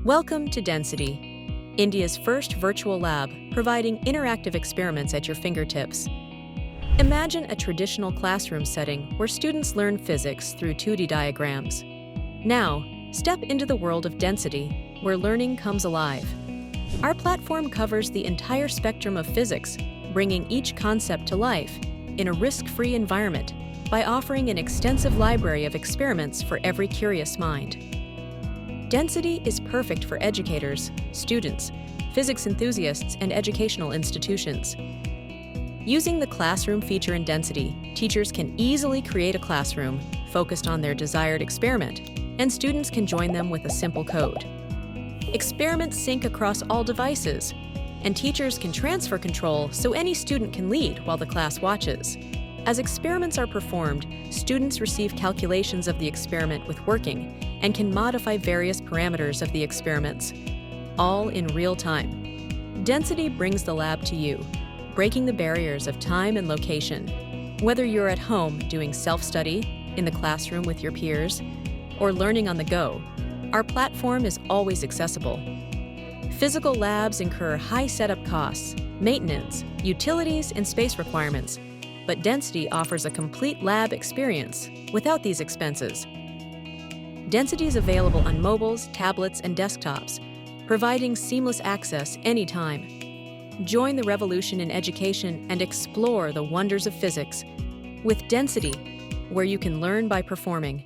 Welcome to Dencity, India's first virtual lab providing interactive experiments at your fingertips. Imagine a traditional classroom setting where students learn physics through 2D diagrams. Now, step into the world of Dencity, where learning comes alive. Our platform covers the entire spectrum of physics, bringing each concept to life in a risk-free environment by offering an extensive library of experiments for every curious mind. Dencity is perfect for educators, students, physics enthusiasts, and educational institutions. Using the classroom feature in Dencity, teachers can easily create a classroom focused on their desired experiment, and students can join them with a simple code. Experiments sync across all devices, and teachers can transfer control so any student can lead while the class watches. As experiments are performed, students receive calculations of the experiment with working and can modify various parameters of the experiments, all in real time. Dencity brings the lab to you, breaking the barriers of time and location. Whether you're at home doing self-study, in the classroom with your peers, or learning on the go, our platform is always accessible. Physical labs incur high setup costs, maintenance, utilities, and space requirements, but Dencity offers a complete lab experience without these expenses. Dencity is available on mobiles, tablets, and desktops, providing seamless access anytime. Join the revolution in education and explore the wonders of physics with Dencity, where you can learn by performing.